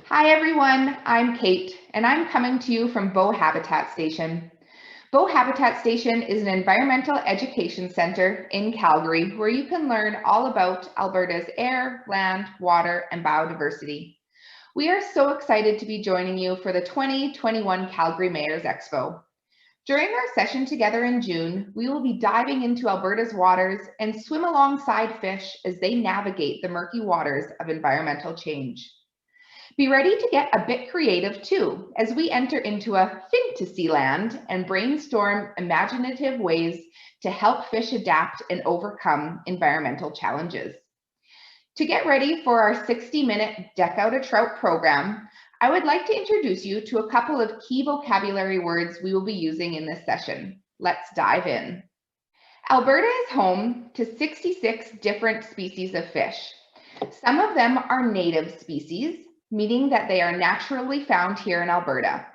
Hi everyone, I'm Kate and I'm coming to you from Bow Habitat Station. Bow Habitat Station is an environmental education center in Calgary where you can learn all about Alberta's air, land, water, and biodiversity. We are so excited to be joining you for the 2021 Calgary Mayor's Expo. During our session together in June, we will be diving into Alberta's waters and swim alongside fish as they navigate the murky waters of environmental change. Be ready to get a bit creative too, as we enter into a fantasy land and brainstorm imaginative ways to help fish adapt and overcome environmental challenges. To get ready for our 60-minute Deck Out a Trout program, I would like to introduce you to a couple of key vocabulary words we will be using in this session. Let's dive in. Alberta is home to 66 different species of fish. Some of them are native species, meaning that they are naturally found here in Alberta.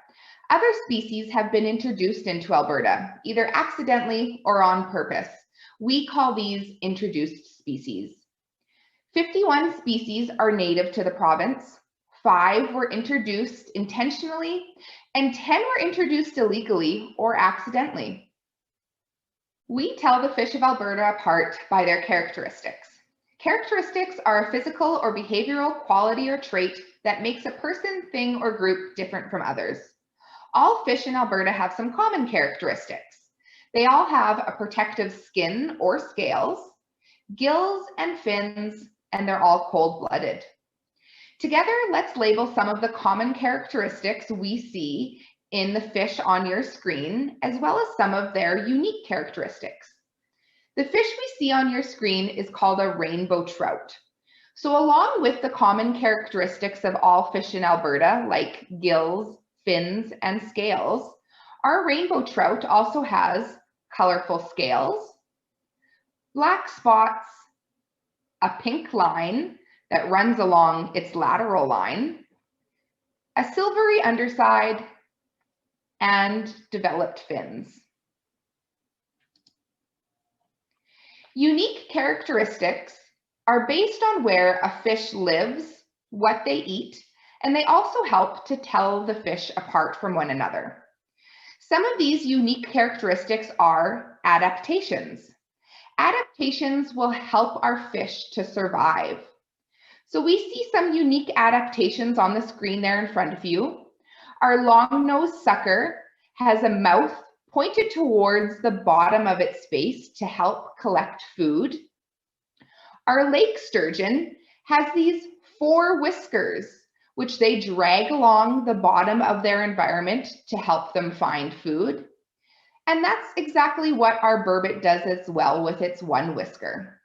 Other species have been introduced into Alberta, either accidentally or on purpose. We call these introduced species. 51 species are native to the province, 5 were introduced intentionally, and 10 were introduced illegally or accidentally. We tell the fish of Alberta apart by their characteristics. Characteristics are a physical or behavioral quality or trait that makes a person, thing, or group different from others. All fish in Alberta have some common characteristics. They all have a protective skin or scales, gills and fins, and they're all cold-blooded. Together, let's label some of the common characteristics we see in the fish on your screen, as well as some of their unique characteristics. The fish we see on your screen is called a rainbow trout. So along with the common characteristics of all fish in Alberta, like gills, fins, and scales, our rainbow trout also has colorful scales, black spots, a pink line that runs along its lateral line, a silvery underside, and developed fins. Unique characteristics are based on where a fish lives, what they eat, and they also help to tell the fish apart from one another. Some of these unique characteristics are adaptations. Adaptations will help our fish to survive. So we see some unique adaptations on the screen there in front of you. Our long-nosed sucker has a mouth pointed towards the bottom of its face to help collect food. Our lake sturgeon has these 4 whiskers, which they drag along the bottom of their environment to help them find food. And that's exactly what our burbot does as well with its 1 whisker.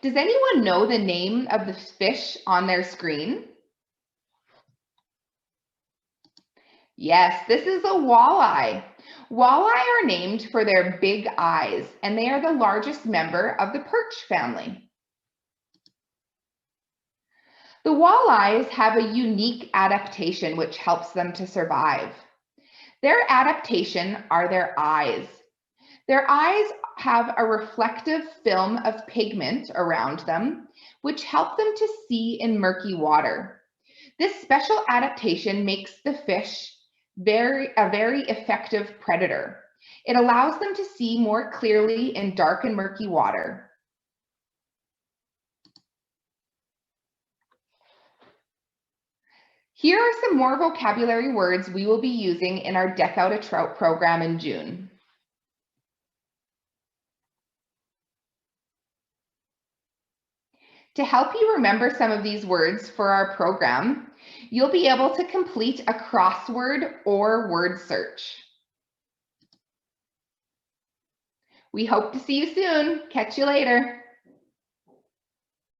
Does anyone know the name of the fish on their screen? Yes, this is a walleye. Walleye are named for their big eyes, and they are the largest member of the perch family. The walleyes have a unique adaptation which helps them to survive. Their adaptation are their eyes. Their eyes have a reflective film of pigment around them, which help them to see in murky water. This special adaptation makes the fish a very effective predator. It allows them to see more clearly in dark and murky water. Here are some more vocabulary words we will be using in our Deck Out a Trout program in June. To help you remember some of these words for our program, you'll be able to complete a crossword or word search. We hope to see you soon. Catch you later.